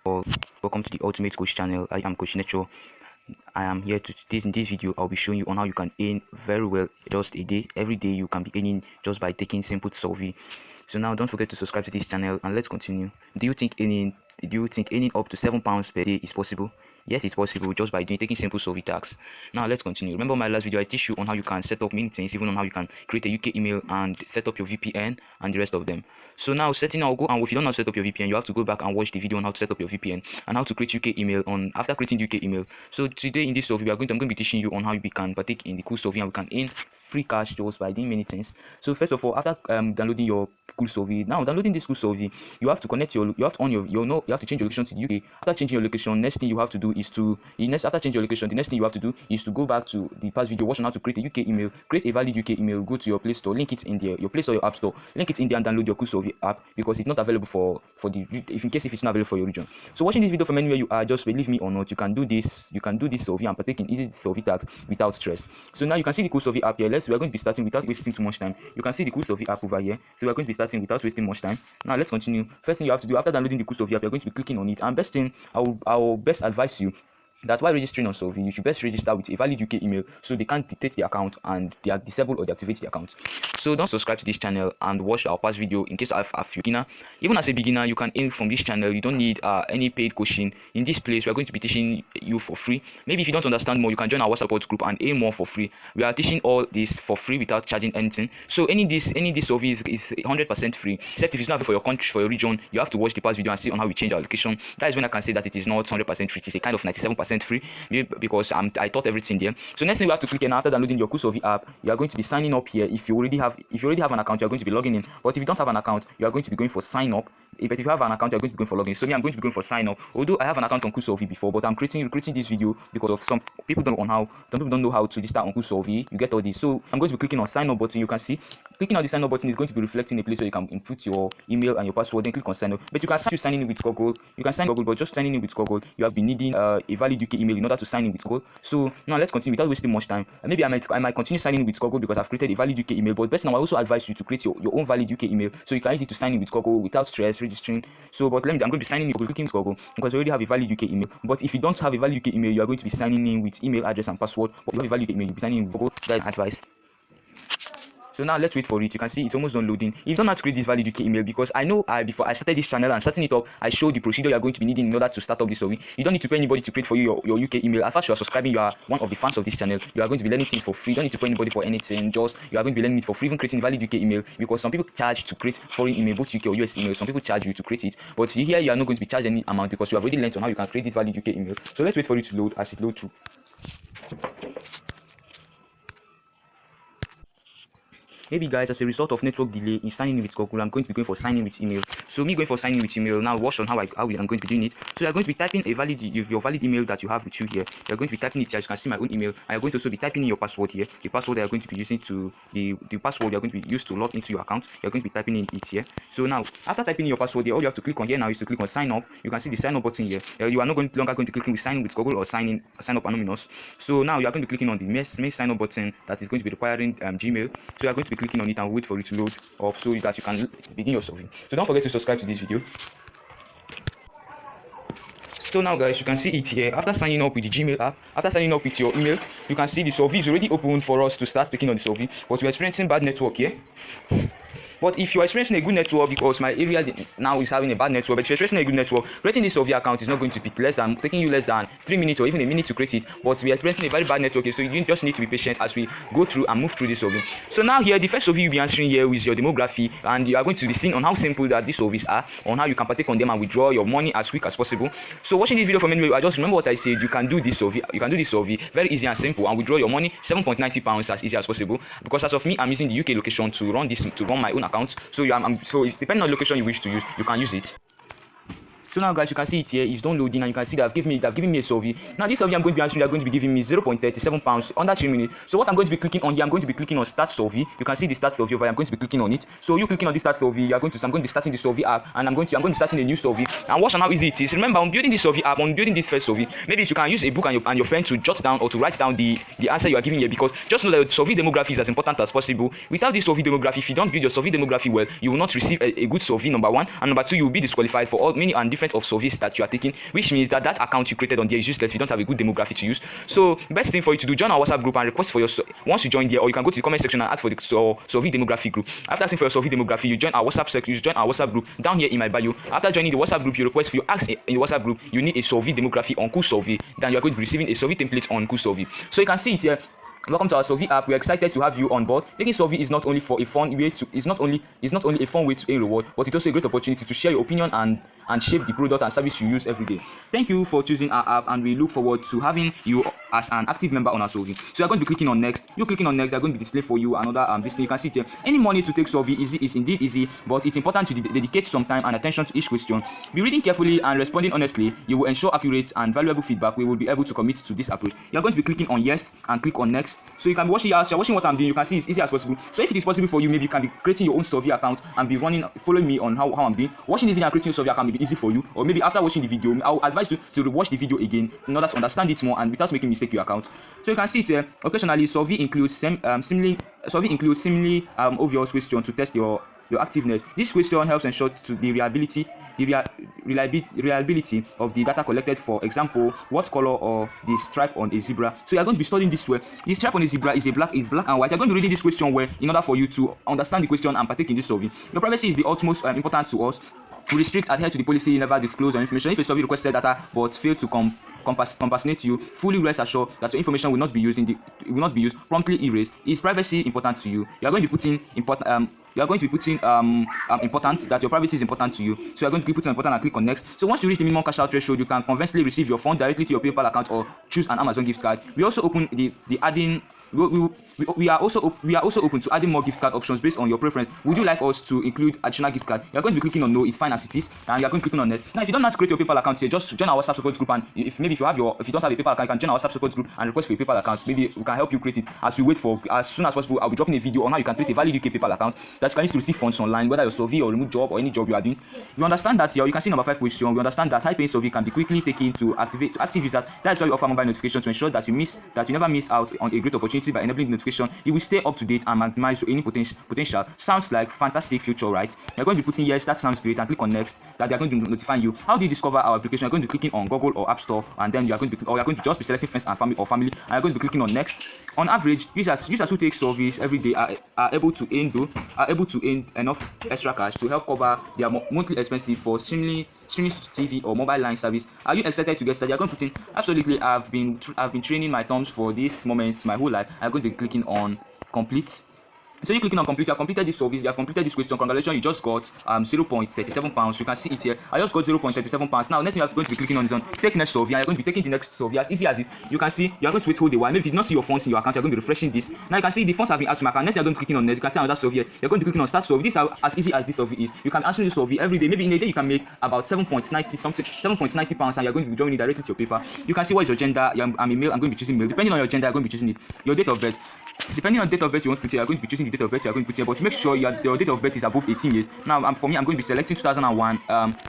all, welcome to the Ultimate Coach channel. I am Coach Necho. I am here to in this video. I'll be showing you on how you can earn very well just a day. Every day you can be earning just by taking simple solving. So now don't forget to subscribe to this channel and let's continue. Do you think earning up to £7 per day is possible? Yes, it's possible just by taking simple solving tasks. Now let's continue. Remember my last video, I teach you on how you can set up many things, even on how you can create a UK email and set up your VPN and the rest of them. So now if you don't know how to set up your VPN, you have to go back and watch the video on how to set up your VPN and how to create UK email after creating the UK email. So today in this solving, I'm going to be teaching you on how you can partake in the cool solving and we can earn free cash just by doing many things. So first of all, after downloading your cool solving, downloading this cool solving, you have to connect you have to change your location to the UK. After changing your location, next thing you have to do is after changing your location, the next thing you have to do is to go back to the past video, watch on how to create a UK email, create a valid UK email, go to your Play Store, link it in there, your Play Store, your App Store, link it in there and download your cool solving app because it's not available for if it's not available for your region. So watching this video from anywhere you are, just believe me or not, you can do this solving and partake in easy solving tasks without stress. So now you can see the cool solving app here. We are going to be starting without wasting too much time. You can see the cool solving app over here. So we are going to be starting without wasting much time. Now let's continue. First thing you have to do after downloading the cool solving app, you're going to be clicking on it. And best thing, I will best advise you that while registering on Solving, you should best register with a valid UK email so they can't dictate the account and they are disable or deactivate the account. So don't subscribe to this channel and watch our past video in case of a beginner. Even as a beginner, you can earn from this channel. You don't need any paid coaching. In this place, we are going to be teaching you for free. Maybe if you don't understand more, you can join our WhatsApp group and earn more for free. We are teaching all this for free without charging anything. So any this Solving is 100% free, except if it's not for your country, for your region. You have to watch the past video and see on how we change our location. That is when I can say that it is not 100% free. It's a kind of 97% free because I taught everything there. So next thing you have to click, and after downloading your cool solving app, you are going to be signing up here. If you already have an account, you are going to be logging in. But if you don't have an account, you are going to be going for sign up. But if you have an account, you are going to be going for login. So me, I'm going to be going for sign up. Although I have an account on cool solving before, but I'm creating this video because of some people don't know how to register on cool solving. You get all this. So I'm going to be clicking on sign up button. You can see clicking on the sign up button is going to be reflecting a place where you can input your email and your password. Then click on sign up. But you can sign in with Google. You can sign Google, but just signing in with Google, you have been needing a valid UK email in order to sign in with Google. So now let's continue without wasting much time. And maybe I might continue signing in with Google because I've created a valid UK email. But best now I also advise you to create your own valid UK email so you can easy to sign in with Google without stress registering. So I'm going to be signing in with clicking Google because you already have a valid UK email. But if you don't have a valid UK email, you are going to be signing in with email address and password. But if you have a valid UK email, you'll be signing in with Google. That's advice. So now let's wait for it. You can see it's almost done loading. You don't have to create this valid UK email because I know before I started this channel and setting it up, I showed the procedure you are going to be needing in order to start up this solving. You don't need to pay anybody to create for you your UK email. As far as you are subscribing, you are one of the fans of this channel. You are going to be learning things for free. You don't need to pay anybody for anything. Just you are going to be learning it for free, even creating a valid UK email because some people charge to create foreign email, both UK or US email. Some people charge you to create it, but here you are not going to be charged any amount because you have already learned on how you can create this valid UK email. So let's wait for it to load as it loads through. Maybe guys, as a result of network delay in signing in with Google, I'm going to be going for signing with email. So me going for signing with email, now watch on how I'm going to be doing it. So you're going to be typing your valid email that you have with you here. You're going to be typing it here. As you can see my own email. I'm going to also be typing in your password here. The password you're going to be using the password you're going to be used to log into your account. You're going to be typing in it here. So now after typing in your password here, all you have to click on here now is to click on sign up. You can see the sign up button here. You are no longer going to click with sign in with Google or sign up anonymous. So now you are going to be clicking on the main sign up button that is going to be requiring Gmail. So you are going to be clicking on it and wait for it to load up so that you can begin your solving. So don't forget to subscribe to this video. So now guys, you can see it here. After signing up with the Gmail app, after signing up with your email, you can see the solving is already open for us to start picking on the solving, but we're experiencing bad network here. But if you are experiencing a good network, because my area now is having a bad network, but if you're experiencing a good network, creating this solving account is not going to be taking you less than 3 minutes or even a minute to create it. But we are experiencing a very bad network here, so you just need to be patient as we go through and move through this solving. So now here, the first solving you'll be answering here is your demography, and you are going to be seeing on how simple that these solvings are, on how you can partake on them and withdraw your money as quick as possible. So watching this video from anywhere, I just remember what I said. You can do this solving. You can do this solving very easy and simple and withdraw your money £7.90 as easy as possible. Because as of me, I'm using the UK location to run my own account. So so depending on the location you wish to use, you can use it. So now guys, you can see it here, it's downloading, and you can see that they've given me a solving. Now this solving I'm going to be answering, they're going to be giving me £0.37 under 3 minutes. So what I'm going to be clicking on here, I'm going to be clicking on start solving. You can see the start solving over here. I'm going to be clicking on it. So you clicking on this start solving, I'm going to be starting the solving app, and I'm going to be starting a new solving. And watch on how easy it is. Remember, I'm building this solving app, I'm building this first solving. Maybe you can use a book and your pen to jot down or to write down the answer you are giving here, because just know that solving demography is as important as possible. Without this solving demography, if you don't build your solving demography well, you will not receive a good solving, number one, and number two, you will be disqualified for all many and different different of surveys that you are taking, which means that that account you created on there is useless if you don't have a good demographic to use. So best thing for you to do, join our WhatsApp group and request for your once you join there, or you can go to the comment section and ask for the survey demographic group. After asking for your survey demographic, you join our WhatsApp section, you join our WhatsApp group down here in my bio. After joining the WhatsApp group, you request for you ask in the WhatsApp group you need a survey demographic on Cool Survey, then you are going to be receiving a survey template on Cool Survey. So you can see it here. Welcome to our Survey app. We're excited to have you on board. Taking survey is not only for a fun way to it's not only a fun way to earn reward, but it's also a great opportunity to share your opinion and shape the product and service you use every day. Thank you for choosing our app, and we look forward to having you as an active member on our survey. So you're going to be clicking on next. You're clicking on next. They're going to be displaying for you another this thing. You can see it here. Any money to take survey is indeed easy, but it's important to dedicate some time and attention to each question. Be reading carefully and responding honestly. You will ensure accurate and valuable feedback. We will be able to commit to this approach. You're going to be clicking on yes and click on next. So you can be watching. As you're watching what I'm doing, you can see it's easy as possible. So if it is possible for you, maybe you can be creating your own survey account and be following me on how I'm doing. Watching this video and creating your survey account may be easy for you, or maybe after watching the video, I'll advise you to watch the video again in order to understand it more and without making mistake your account. So you can see it here. Occasionally, survey includes seemingly obvious question to test your activeness. This question helps ensure to the reliability of the data collected. For example, what color or the stripe on a zebra. So you are going to be studying this way. The stripe on a zebra is black and white. You're going to be reading this question well in order for you to understand the question and partake in this survey. Your privacy is the utmost important to us. We restrict, adhere to the policy, never disclose your information. If a survey requested data but fail to compassionate you, fully rest assured that your information will not be used promptly erased. Is privacy important to you? You are going to be putting important that your privacy is important to you. So you are going to be putting important and click on next. So once you reach the minimum cash out threshold, you can conventionally receive your fund directly to your PayPal account or choose an Amazon gift card. We also open we are also open to adding more gift card options based on your preference. Would you like us to include additional gift card? You are going to be clicking on no, it's fine as it is, and you are going to be clicking on next. Now, if you don't know how to create your PayPal account here, just join our WhatsApp support group, and if you don't have a PayPal account, you can join our WhatsApp support group and request for your PayPal account. Maybe we can help you create it. As soon as possible, I'll be dropping a video on how you can create a valid UK PayPal account that you can use to receive funds online, whether your survey or remote job or any job you are doing. You understand that here. You can see number 5 question. We understand that high-paying survey can be quickly taken to active users. That's why we offer mobile notification to ensure that you never miss out on a great opportunity. By enabling the notification, you will stay up to date and maximize any potential. Sounds like fantastic future, right? You're going to be putting yes, that sounds great, and click on next. That they are going to notify you. How do you discover our application? You're going to be clicking on Google or App Store, and then you're going to just be selecting friends and family, and you're going to be clicking on next. On average, users who take surveys every day are able to earn enough extra cash to help cover their monthly expenses for streaming TV or mobile line service. Are you excited to get started? You're going to put in absolutely. I've been training my thumbs for this moment my whole life. I'm going to be clicking on complete. So you're clicking on complete. You have completed this service. You have completed this question. Congratulations, you just got £0.37. You can see it here. I just got £0.37. Now next thing you have to be clicking on is on take next survey, and you're going to be taking the next survey as easy as this. You can see you are going to wait hold a while. Maybe if you do not see your funds in your account, you're going to be refreshing this. Now you can see the funds have been added to my account. Next you're going to be clicking on next. You can see another survey. You're going to be clicking on start survey. This is as easy as this survey is. You can be answering this survey every day. Maybe in a day you can make about £7.90, and you're going to be joining directly to your paper. You can see what is your gender. I'm a male. I'm going to be choosing male. Depending on your gender, I'm going to be choosing it. Your date of birth. Depending on the date of birth you want to put here, you're going to be choosing the date of birth you're going to put here, but make sure your date of birth is above 18 years. Now, for me, I'm going to be selecting 2001,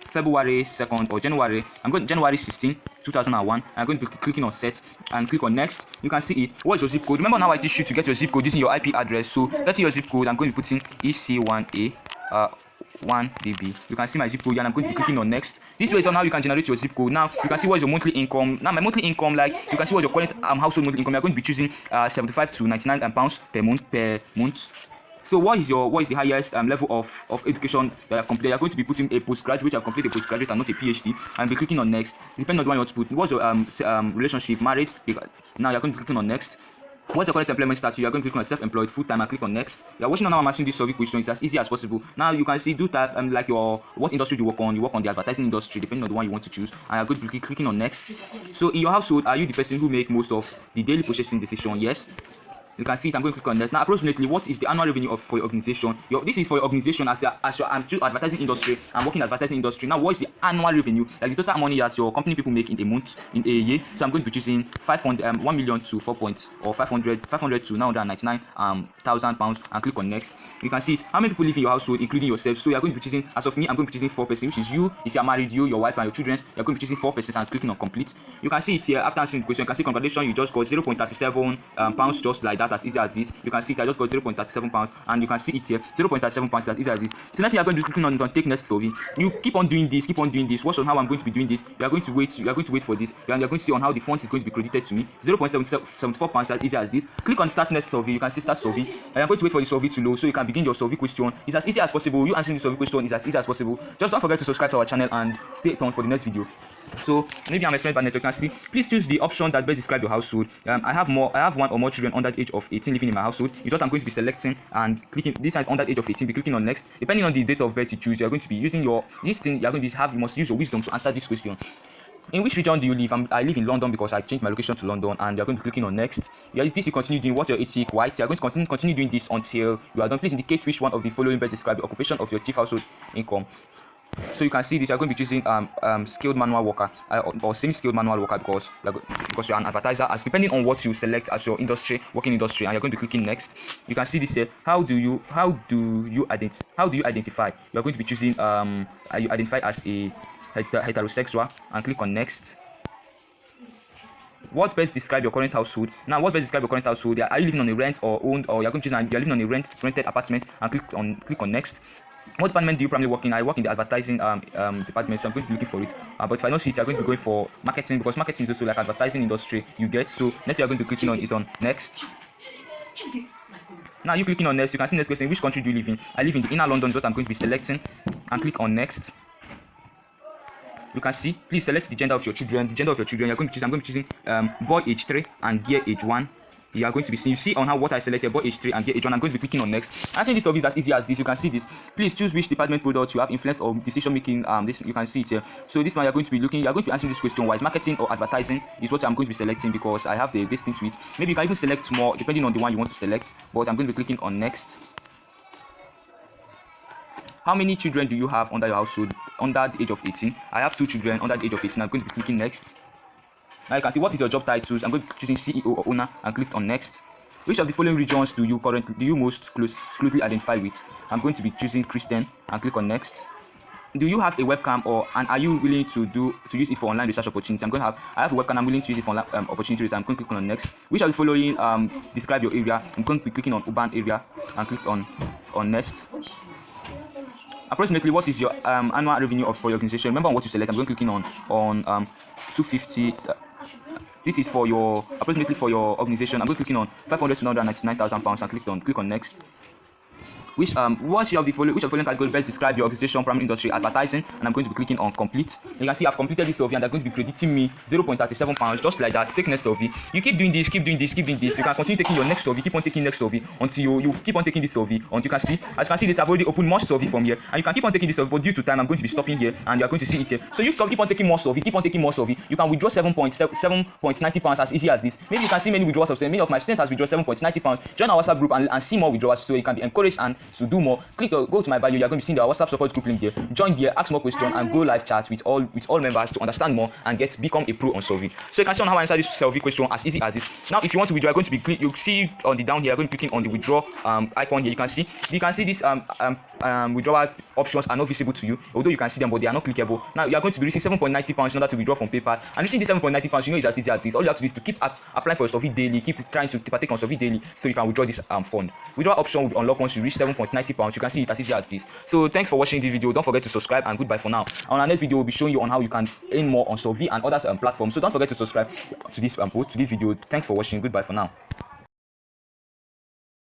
February 2nd or January. I'm going January 16, 2001. I'm going to be clicking on set and click on next. You can see it. What is your zip code? Remember now I teach you to get your zip code using your IP address. So that's your zip code. I'm going to put in EC1A. 1BB. You can see my zip code, and I'm going to be clicking on next. This way is on how you can generate your zip code. Now you can see what is your monthly income. Now my monthly income, like you can see what your current household monthly income. You're going to be choosing 75 to 99 pounds per month. So what is the highest level of education that I've completed? You're going to be putting a postgraduate. I've completed a postgraduate and not a PhD, and be clicking on next. Depending on the one you want to put. What's your relationship, married? Now you're going to be clicking on next. What's your current employment status? You are going to click on self-employed, full-time, and click on next. You are watching on how I'm answering this survey question. It's as easy as possible. Now you can see do type like what industry you work on. You work on the advertising industry, depending on the one you want to choose. And you're going to be clicking on next. So in your household, are you the person who make most of the daily purchasing decision? Yes. You can see it. I'm going to click on this. Now, approximately, what is the annual revenue for your organization? This is for your organization as I'm through advertising industry. I'm working in advertising industry. Now, what is the annual revenue? Like the total money that your company people make in a month, in a year. So I'm going to be choosing 1 million to 500 to now £99,000 and click on next. You can see it. How many people live in your household, including yourself? So you're going to be choosing, as of me, I'm going to be choosing 4 persons, which is you. If you're married, you, your wife, and your children, you're going to be choosing 4 persons and clicking on complete. You can see it here. After answering the question, you can see congratulations, you just got £0.37 just like that. that as easy as this. You can see it, I just got 0.37 pounds, and you can see it here, 0.37 pounds as easy as this. So next thing you're going to be clicking on is on take next survey. You keep on doing this, watch on how I'm going to be doing this. You are going to wait for this, and you're going to see on how the funds is going to be credited to me. 0.74 pounds as easy as this. Click on start next survey. You can see start survey, and you're going to wait for the survey to load so you can begin your survey question. It's as easy as possible. You answering the survey question is as easy as possible. Just don't forget to subscribe to our channel and stay tuned for the next video. So maybe I'm explaining by network. You can see, please choose the option that best describe your household. I have one or more children under the age of 18 living in my household. Is what I'm going to be selecting and clicking. This is under the age of 18. Be clicking on next. Depending on the date of birth you choose, you're going to be using you must use your wisdom to answer this question. In which region do you live? I live in London because I changed my location to London, and you're going to be clicking on next. You continue doing what your ethnic white. You're going to continue doing this until you are done. Please indicate which one of the following best describe the occupation of your chief household income. So you can see this. You're going to be choosing skilled manual worker or semi-skilled manual worker because you're an advertiser. As depending on what you select as your working industry, and you're going to be clicking next. You can see this here. How do you identify? You're going to be choosing are you identified as a heterosexual, and click on next. What best describe your current household? Now, what best describe your current household? Are you living on a rent or owned, or you're going to choose you're living on a rented apartment, and click on next. What department do you primarily work in? I work in the advertising department, so I'm going to be looking for it. But if I don't see it, I'm going to be going for marketing, because marketing is also like advertising industry you get. So next you're going to be clicking on is on next. Now you clicking on next, you can see next question, which country do you live in? I live in the inner London, is what I'm going to be selecting, and click on next. You can see, please select the gender of your children. I'm going to choose, boy age 3 and girl age 1. You are going to be seeing, you see on how what I selected, boy age 3 and girl age 1. I'm going to be clicking on next. Answering this service as easy as this. You can see this. Please choose which department product you have influence or decision making. This you can see it here. So this one you're going to be answering this question wise. Marketing or advertising is what I'm going to be selecting because I have this thing to it. Maybe you can even select more depending on the one you want to select. But I'm going to be clicking on next. How many children do you have under your household under the age of 18? I have 2 children under the age of 18. I'm going to be clicking next. Now you can see what is your job titles. I'm going to be choosing CEO or owner and click on next. Which of the following regions do you most closely identify with? I'm going to be choosing Christian and click on next. Do you have a webcam and are you willing to use it for online research opportunity? I have a webcam. I'm willing to use it for online opportunities. I'm going to click on next. Which of the following describe your area? I'm going to be clicking on urban area and click on next. Approximately, what is your annual revenue for your organization? Remember what you select. I'm going to clicking on 250. This is for your approximately for your organization. I'm going to clicking on 500 to 999,000 pounds and click on next. Which of the following category best describe your organization, primary industry, advertising? And I'm going to be clicking on complete. You can see I've completed this survey and they're going to be crediting me 0.37 pounds, just like that. Take next survey. You keep doing this. You can continue taking your next survey, keep on taking next survey until you keep on taking this survey until you can see. As you can see this, I've already opened more survey from here, and you can keep on taking this survey, but due to time I'm going to be stopping here and you're going to see it here. So you keep on taking more survey, you can withdraw 7.90 pounds as easy as this. Maybe you can see many withdrawals of many of my students has withdrawn 7.90 pounds. Join our WhatsApp group and see more withdrawals so you can be encouraged and to do more. Go to my bio. You're going to be seeing the WhatsApp support group link there. Join there, ask more questions, and go live chat with all members to understand more and become a pro on survey. So you can see on how I answer this survey question as easy as this. Now, if you want to withdraw, you're going to be you see on the down here. You're going to be clicking on the withdraw icon here. You can see this withdrawal options are not visible to you, although you can see them, but they are not clickable. Now you are going to be receiving 7.90 pounds in order to withdraw from PayPal, and using the 7.90 pounds, you know it's as easy as this. All you have to do is to keep applying for your survey daily, keep trying to partake on survey daily, so you can withdraw this fund. Withdrawal option will be unlocked once you reach 7.90 pounds. You can see it as easy as this. So thanks for watching this video. Don't forget to subscribe, and goodbye for now. On our next video, we'll be showing you on how you can earn more on survey and other platforms. So don't forget to subscribe to this video. Thanks for watching. Goodbye for now.